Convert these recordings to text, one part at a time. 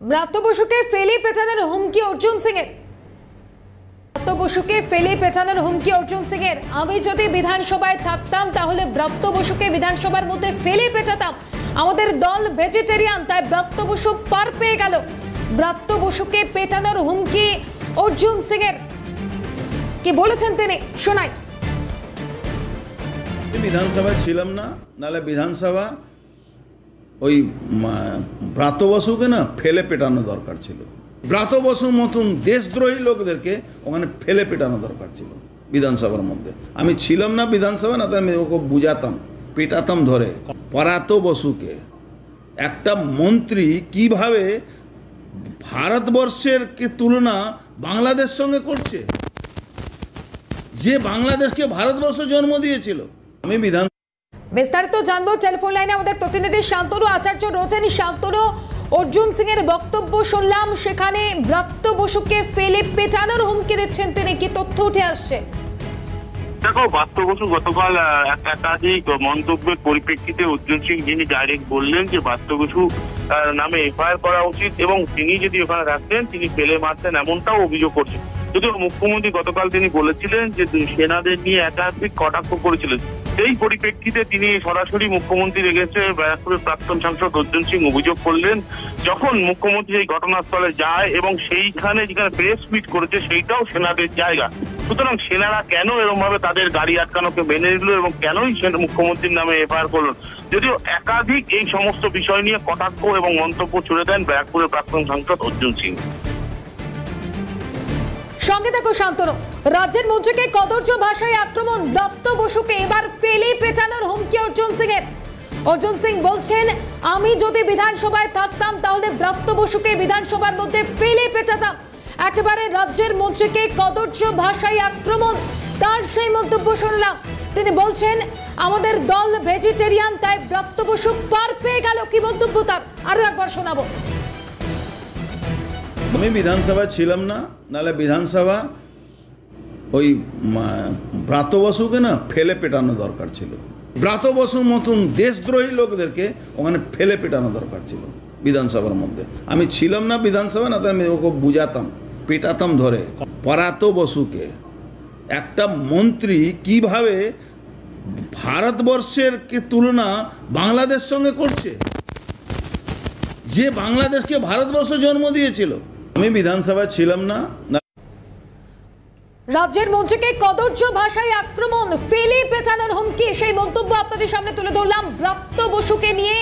ব্রাত্য বসুকে ফেলে পেটানোর হুমকি অর্জুন সিং এর। ব্রাত্য বসুকে ফেলে পেটানোর হুমকি অর্জুন সিং এর। আমি যদি বিধানসভায় থাকতাম তাহলে ব্রাত্য বসুকে বিধানসভার মধ্যে ফেলে পেটাতাম। আমাদের দল ভেজিটেরিয়ান, তাই ব্রাত্য বসু পার পেয়ে গেল। ব্রাত্য বসুকে পেটানোর হুমকি অর্জুন সিং এর। কি বলেছেন তিনি, শোনাই। বিধানসভায় ছিলাম না, নালে বিধানসভা ওই ব্রাত্য বসুকে না ফেলে পেটানো দরকার ছিল। ব্রাত্য বসুর মতন দেশদ্রোহী লোকদেরকে ওখানে ফেলে পেটানো দরকার ছিল বিধানসভার মধ্যে। আমি ছিলাম না বিধানসভা, না তাই আমি ওকে বুঝাতাম, পেটাতাম ধরে। ব্রাত্য বসুকে একটা মন্ত্রী কিভাবে ভারতবর্ষের তুলনা বাংলাদেশ সঙ্গে করছে, যে বাংলাদেশকে ভারতবর্ষ জন্ম দিয়েছিল। আমি বিস্তারিত জানবো। টেলিফোন লাইনে আমাদের প্রতিনিধি শান্তনু আচার্য রয়েছেন। শান্তনু, অর্জুন সিং এর বক্তব্য শুনলাম, সেখানে ব্রাত্য বসুকে ফেলে পেটানোর হুমকি দিচ্ছেন তিনি, কি তথ্য উঠে আসছে? দেখো, ব্রাত্য বসু গতকাল একাধিক মন্তব্যের পরিপ্রেক্ষিতে অর্জুন সিং যিনি ডাইরেক্ট বললেন যে ব্রাত্য বসু নামে এফআইআর করা উচিত এবং তিনি যদি ওখানে থাকতেন তিনি ফেলে মারতেন, এমনটাও অভিযোগ করছেন। যদিও মুখ্যমন্ত্রী গতকাল তিনি বলেছিলেন যে সেনাদের নিয়ে একাধিক কটাক্ষ করেছিলেন, সেই পরিপ্রেক্ষিতে তিনি সরাসরি মুখ্যমন্ত্রীর এগেন্সে ব্যারাকপুরের প্রাক্তন সাংসদ অর্জুন সিং অভিযোগ করলেন। যখন মুখ্যমন্ত্রী এই ঘটনাস্থলে যায় এবং সেইখানে যেখানে প্রেস মিট করেছে সেইটাও সেনাদের জায়গা, সুতরাং সেনারা কেন এরকম ভাবে তাদের গাড়ি আটকানোকে মেনে নিল এবং কেনই মুখ্যমন্ত্রীর নামে এফআইআর করল, যদিও একাধিক এই সমস্ত বিষয় নিয়ে কটাক্ষ এবং মন্তব্য ছুড়ে দেন ব্যারাকপুরের প্রাক্তন সাংসদ অর্জুন সিং। সঙ্গে থাকো শান্তনু। রাজ্যের মন্ত্রীকে কদর্য ভাষায় আক্রমণ, ব্রাত্য বসুকে এবার ফেলে পেটানোর হুমকি অর্জুন সিং এর। অর্জুন সিং বলছেন, আমি যদি বিধানসভায় থাকতাম তাহলে ব্রাত্য বসুকে বিধানসভার মধ্যে ফেলে পেটাতাম। একেবারে রাজ্যের মন্ত্রীকে কদর্য ভাষায় আক্রমণ, তার সেই মন্তব্য শুনলাম। তিনি বলছেন, আমাদের দল ভেজিটেরিয়ান, তাই ব্রাত্য বসু পার পেয়ে গেল। কি মন্তব্য তার, আরো একবার শোনাবো। আমি বিধানসভায় ছিলাম না, নালে বিধানসভা ওই ব্রাত্য বসুকে না ফেলে পেটানো দরকার ছিল। ব্রাত্য বসুর মতন দেশদ্রোহী লোকদেরকে ওখানে ফেলে পেটানো দরকার ছিল বিধানসভার মধ্যে। আমি ছিলাম না বিধানসভা, না তাই আমি ওকে বুঝাতাম, পেটাতাম ধরে। ব্রাত্য বসুকে একটা মন্ত্রী কিভাবে ভারতবর্ষের তুলনা বাংলাদেশ সঙ্গে করছে, যে বাংলাদেশকে ভারতবর্ষ জন্ম দিয়েছিল। আমি বিধানসভায় ছিলাম না। রাজ্যের মন্ত্রীকে কদর্য ভাষায় আক্রমণ, ফেলে পেটানোর হুমকি, সেই মন্তব্য আপনাদের সামনে তুলে ধরলাম। ব্রাত্য বসুকে নিয়ে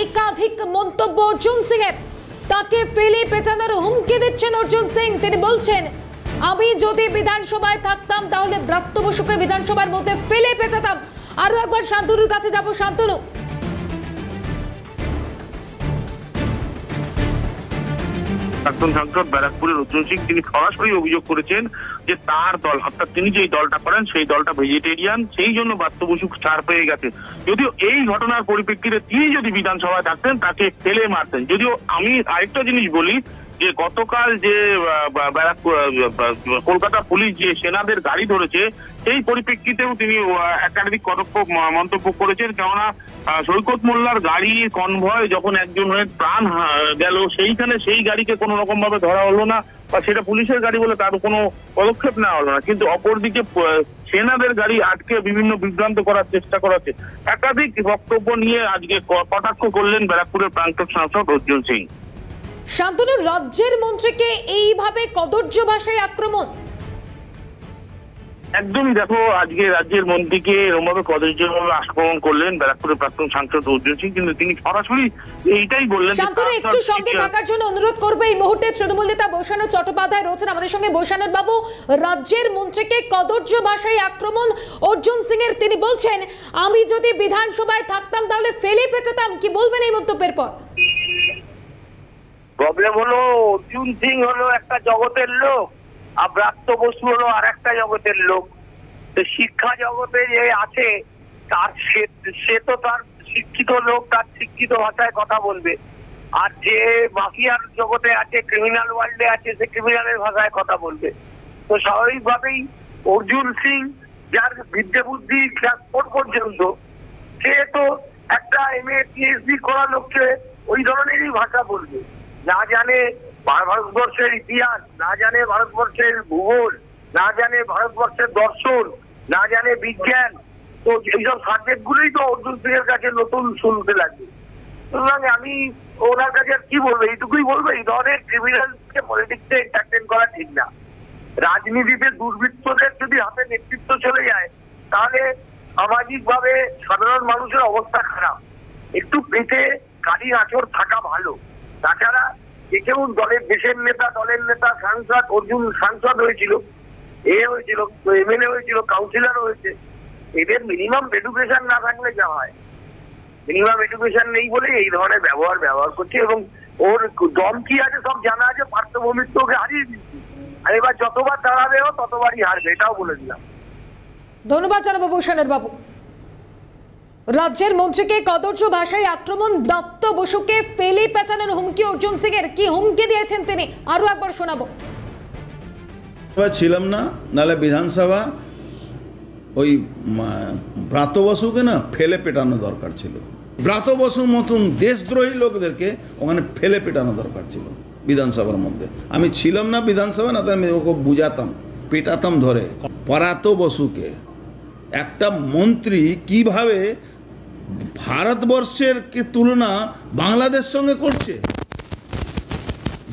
একাধিক মন্তব্য অর্জুন সিং এর। তাকে ফেলে পেটানোর হুমকি দিচ্ছেন অর্জুন সিং। তিনি বলছেন, আমি যদি বিধানসভায় থাকতাম তাহলে ব্রাত্য বসুকে বিধানসভার মধ্যে ফেলে পেটাতাম। আরো একবার শান্তনুর কাছে যাবো। শান্তনু, প্রাক্তন সাংসদ ব্যারাকপুরের অর্জুন সিং তিনি সরাসরি অভিযোগ করেছেন যে তার দল, অর্থাৎ তিনি যে দলটা করেন সেই দলটা ভেজিটেরিয়ান, সেই জন্য ব্রাত্য বসু ছাড় পেয়ে গেছে। যদিও এই ঘটনার পরিপ্রেক্ষিতে তিনি যদি বিধানসভায় থাকতেন তাকে ফেলে মারতেন। যদিও আমি আরেকটা জিনিস বলি যে গতকাল যে কলকাতা পুলিশ যে সেনাদের গাড়ি ধরেছে সেই পরিপ্রেক্ষিতেও তিনি একাধিক কটাক্ষ মন্তব্য করেছেন। কেননা সৈকত মোল্লার গাড়ি কনভয় যখন একজন হয়ে প্রাণ গেল, সেইখানে সেই গাড়িকে কোনো রকম ভাবে ধরা হলো না, বা সেটা পুলিশের গাড়ি বলে তার কোনো পদক্ষেপ নেওয়া হলো না। কিন্তু অপরদিকে সেনাদের গাড়ি আটকে বিভিন্ন বিভ্রান্ত করার চেষ্টা করাচ্ছে। একাধিক বক্তব্য নিয়ে আজকে কটাক্ষ করলেন ব্যারাকপুরের প্রাক্তন সাংসদ অর্জুন সিং। শান্তনু, রাজ্যের মন্ত্রীকে এইভাবে কদর্য ভাষায় আক্রমণ, একদমই। দেখো, আজকে রাজ্যের মন্ত্রীকে এরকমভাবে কদর্যভাবে আক্রমণ করলেন ব্যারাকপুরের প্রাক্তন সাংসদ অর্জুন সিং, কিন্তু তিনি সরাসরি এইটাই বললেন। শান্তনু, একটু সঙ্গে থাকার জন্য অনুরোধ করবো। এই মুহূর্তে তৃণমূল নেতা বৈশানু চট্টোপাধ্যায় রয়েছেন আমাদের সঙ্গে। বৈশানু বাবু, রাজ্যের মন্ত্রীকে কদর্য ভাষায় আক্রমণ অর্জুন সিং এর। তিনি বলছেন, আমি যদি বিধানসভায় থাকতাম তাহলে ফেলে পেটাতাম। কি বলবেন এই মন্তব্যের পর? প্রবলেম হলো, অর্জুন সিং হলো একটা জগতের লোক আর ব্রাত্য বসু হলো আর একটা জগতের লোক। শিক্ষা জগতে যে আছে তার সে তো তার শিক্ষিত লোক, তার শিক্ষিত ভাষায় কথা বলবে, আর যে মাফিয়ার জগতে আছে, ক্রিমিনাল ওয়ার্ল্ডে আছে, সে ক্রিমিনালের ভাষায় কথা বলবে। তো স্বাভাবিকভাবেই অর্জুন সিং, যার বিদ্যা বুদ্ধি ক্লাস 4 পর্যন্ত, সে তো একটা MA PhD করা লোককে ওই ধরনেরই ভাষা বলবে। না জানে ভারতবর্ষের ইতিহাস, না জানে ভারতবর্ষের ভূগোল, না জানে ভারতবর্ষের দর্শন, না জানে বিজ্ঞান। তো এইসব সাবজেক্ট গুলোই তো অর্জুন সিং এর কাছে নতুন শুনতে লাগবে। সুতরাং আমি ওনার কাছে আর কি বলবো, এইটুকুই বলবো, এই ধরনের ক্রিমিনালকে পলিটিক্সে এন্টারটেন করা ঠিক না। রাজনীতিতে দুর্বৃত্তদের যদি হাতে নেতৃত্ব চলে যায় তাহলে সামাজিক ভাবে সাধারণ মানুষের অবস্থা খারাপ। একটু পেটে কালির আঁচড় থাকা ভালো। তাছাড়া দেখুন, দেশের নেতা, দলের নেতা, সাংসদ, অর্জুন সাংসদ হয়েছিল, হয়েছিল, এমএলএ হয়েছিল, কাউন্সিলর হয়েছে। এদের মিনিমাম এডুকেশন না থাকলে যা হয়, মিনিমাম এডুকেশন নেই বলে এই ধরনের ব্যবহার করছে। এবং ওর দম কি আছে সব জানা আছে। পার্থভূমিত্ব ওকে হারিয়ে দিচ্ছি, আর এবার যতবার দাঁড়াবে ও ততবারই হারবে, এটাও বলে দিলাম। ধন্যবাদ জানাবো ভূষণের বাবু। রাজ্যের মন্ত্রীকে কদর্য ভাষায় আক্রমণ, দত্ত বসুকে ফেলে পেঁচানোর হুমকি অর্জুন সিং এর। কি হুমকি দিয়েছেন তিনি, আরো একবার শোনাবো। ছিলাম না, নাহলে বিধানসভা ওই ব্রাত্য বসুকে না ফেলে পেটানো দরকার ছিল। ব্রাত্য বসুর মতন দেশদ্রোহী লোকদেরকে ওখানে ফেলে পেটানো দরকার ছিল বিধানসভার মধ্যে। আমি ছিলাম না বিধানসভা, না তাহলে আমি ওকে বুঝাতাম, পেটাতাম ধরে। ব্রাত্য বসুকে একটা মন্ত্রী কিভাবে ভারতবর্ষের তুলনা বাংলাদেশ সঙ্গে করছে,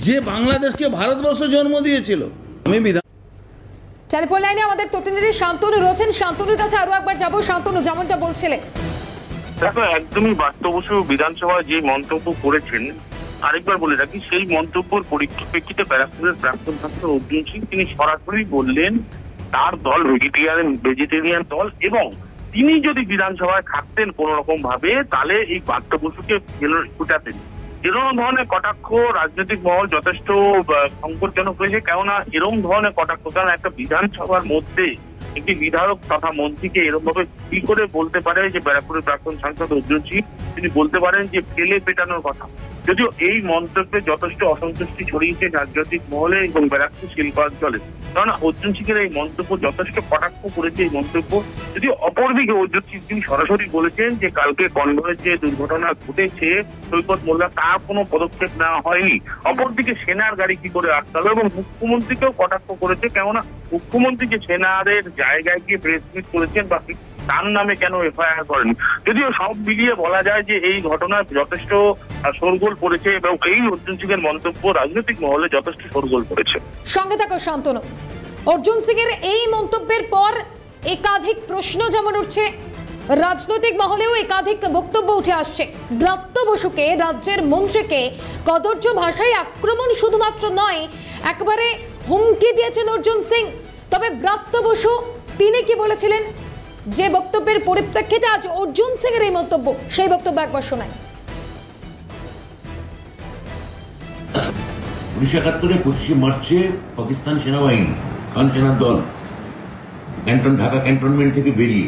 যে বাংলাদেশকে ভারতবর্ষ জন্ম দিয়েছিল। আমি টেলিফোন লাইনে আমাদের প্রতিনিধি শান্তনু রয়েছেন, শান্তনুর কাছে আরো একবার যাবো। শান্তনু, যেমনটা বলছিলে, দেখো একদমই বাস্তব বসু বিধানসভায় যে মন্তব্য করেছেন, আরেকবার বলে রাখি, সেই মন্তব্যের পরিপ্রেক্ষিতে ব্যারাকপুরের প্রাক্তন সাংসদ অর্জুন সিং তিনি সরাসরি বললেন তার দল ভেজিটেরিয়ান দল, এবং তিনি যদি বিধানসভায় থাকতেন কোন রকম ভাবে তাহলে এই বাদ্য বসুকে ফুটাতেন। এরকম ধরনের কটাক্ষ রাজনৈতিক মহল যথেষ্ট সংকটজনক হয়েছে। কেননা এরকম ধরনের কটাক্ষ, কারণ একটা বিধানসভার মধ্যে একটি বিধায়ক তথা মন্ত্রীকে এরকম ভাবে কি করে বলতে পারে যে ব্যারাকপুরের প্রাক্তন সাংসদ অর্জুন সিং তিনি বলতে পারেন যে ফেলে পেটানোর কথা। যদিও এই মন্তব্যে যথেষ্ট অসন্তুষ্টি ছড়িয়েছে রাজনৈতিক মহলে এবং ব্যারাকপুর শিল্পাঞ্চলে, কারণ অর্জুন সিং এর এই মন্তব্য যথেষ্ট কটাক্ষ করেছে এই মন্তব্য। যদিও অপরদিকে অর্জুন সিং তিনি সরাসরি বলেছেন যে কালকে কনভয়ের যে দুর্ঘটনা ঘটেছে সৈকত মোল্লা তার কোনো পদক্ষেপ নেওয়া হয়নি। অপরদিকে সেনার গাড়ি কি করে আটকালো, এবং মুখ্যমন্ত্রীকেও কটাক্ষ করেছে। কেননা মুখ্যমন্ত্রী যে সেনাদের জায়গায় গিয়ে প্রেস মিট করেছেন বা তার নামে কেন এফআইআর করেন। যদিও সব মিলিয়ে বলা যায় যে এই ঘটনায় যথেষ্ট শোরগোল পড়েছে এবং এই অর্জুন সিং এর মন্তব্য রাজনৈতিক মহলে যথেষ্ট শোরগোল পড়েছে। সঙ্গে থাকো শান্তনু। অর্জুন সিং এর এই মন্তব্যের পর একাধিক প্রশ্ন যেমন উঠছে, রাজনৈতিক মহলেও একাধিক বক্তব্য উঠে আসছে। ব্রাত্য বসুকে, রাজ্যের মন্ত্রীকে কদর্য ভাষায় আক্রমণ শুধুমাত্র নয়, একবারে হুমকি দিয়েছেন অর্জুন সিং। তবে ব্রাত্য বসু তিনি কি বলেছিলেন, যে বক্তব্যের পরিপ্রেক্ষিতে আজ অর্জুন সিং এর এই মন্তব্য, সেই বক্তব্য একবার শোনায়। 1971 25 মার্চে পাকিস্তান সেনাবাহিনী, খান সেনার দল ঢাকা ক্যান্টনমেন্ট থেকে বেরিয়ে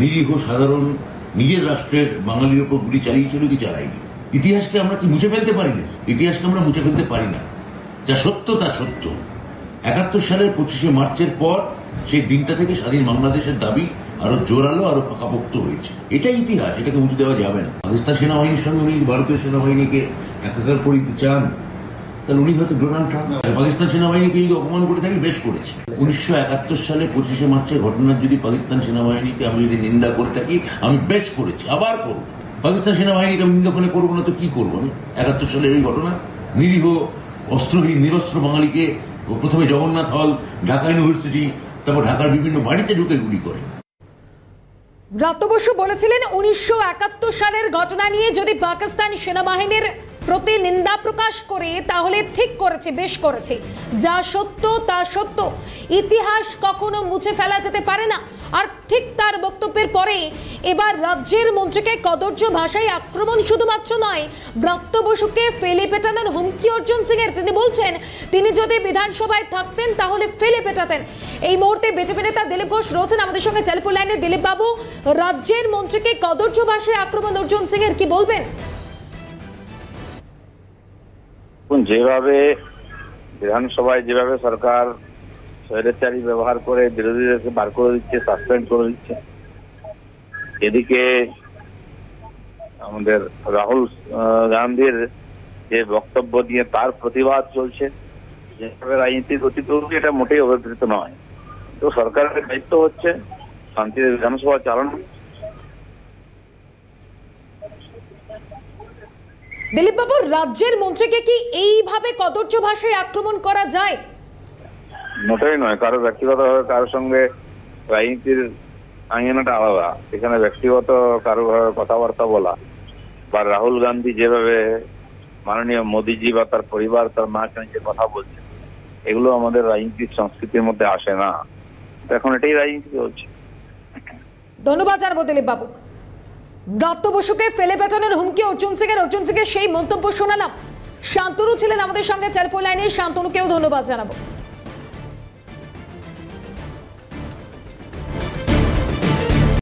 নিরীহ সাধারণ নিজের রাষ্ট্রের বাঙালির উপর গুলি চালিয়েছিল কি চালায়নি। ইতিহাসকে আমরা কি মুছে ফেলতে পারি না? ইতিহাসকে আমরা মুছে ফেলতে পারি না। যা সত্য তা সত্য। 71 সালের 25 মার্চের পর সেই দিনটা থেকে স্বাধীন বাংলাদেশের দাবি আরো জোরালো, আরো পাকাপোক্ত হয়েছে। এটাই ইতিহাস, এটাকে মুছে দেওয়া যাবে না। পাকিস্তান সেনাবাহিনীর সঙ্গে উনি ভারতীয় সেনাবাহিনীকে একাকার করে দিতে চান, তাহলে উনি হয়তো ডোনাল্ড ট্রাম্প। পাকিস্তান সেনাবাহিনীকে যদি অপমান করে থাকি, বেশ করেছে। 1971 সালে 25 মার্চের ঘটনার যদি পাকিস্তান সেনাবাহিনীকে আমি যদি নিন্দা করে থাকি, আমি বেশ করেছি, আবার করবো। পাকিস্তান সেনাবাহিনীকে আমি নিন্দা করে করবো না তো কি করবো? আমি 71 সালের এই ঘটনা, নিরীহ অস্ত্রহীন নিরস্ত্র বাঙালিকে প্রথমে জগন্নাথ হল, ঢাকা ইউনিভার্সিটি, তারপর ঢাকার বিভিন্ন বাড়িতে ঢুকে গুলি করে। ব্রাত্য বসু বলেছিলেন 1971 সালের ঘটনা নিয়ে যদি পাকিস্তান সেনাবাহিনীর প্রতি নিন্দা প্রকাশ করে তাহলে ঠিক করেছে, বেশ করেছে। যা সত্য তা সত্য, ইতিহাস কখনো মুছে ফেলা যেতে পারে না। আর ঠিক তার বক্তব্যের পরে এবার রাজ্যের মন্ত্রীকে কদর্য ভাষায় আক্রমণ শুধুমাত্র নয়, ব্রাত্য বসুকে ফেলে পেটানোর হুমকি অর্জুন সিং এর। তিনি বলছেন তিনি যদি বিধানসভায় থাকতেন তাহলে ফেলে পেটাতেন। এই মুহূর্তে বিজেপি নেতা দিলীপ ঘোষ রয়েছেন আমাদের সঙ্গে টেলিফোন লাইনে। দিলীপ বাবু, রাজ্যের মন্ত্রীকে কদর্য ভাষায় আক্রমণ অর্জুন সিং এর, কি বলবেন? যেভাবে বিধানসভায় যেভাবে সরকার স্বৈরাচারী ব্যবহার করে বিরোধীদেরকে বার করে দিচ্ছে, সাসপেন্ড করে দিচ্ছে, এদিকে আমাদের রাহুল গান্ধীর যে বক্তব্য দিয়ে তার প্রতিবাদ চলছে, যেভাবে রাজনীতির গতি চলছে, এটা মোটেই অভিপ্রেত নয়। তো সরকারের দায়িত্ব হচ্ছে শান্তিতে বিধানসভা চালানো। দিলীপ বাবু, রাজ্যের মন্ত্রীকে কি এইভাবে কদর্য ভাষায় আক্রমণ করা যায়? মোটেই নয়। কারো ব্যক্তিগতভাবে কারোর সঙ্গে রাজনীতির আইনাটা আলাদা, এখানে ব্যক্তিগত কারো কথাবার্তা বলা বা রাহুল গান্ধী যেভাবে মাননীয় মোদীজি বা তার পরিবার তার মাকে নিয়ে কথা বলছে, এগুলো আমাদের রাজনীতির সংস্কৃতির মধ্যে আসে না। এখন এটাই রাজনীতি চলছে। ধন্যবাদ জানাবো দিলীপ বাবু। ব্রাত্য বসুকে ফেলে পেটানোর হুমকি অর্জুন সিংয়ের সেই মন্তব্য শোনালাম। শান্তনু ছিলেন আমাদের সঙ্গে টেলিফোন লাইনে, শান্তনুকেও ধন্যবাদ জানাবো।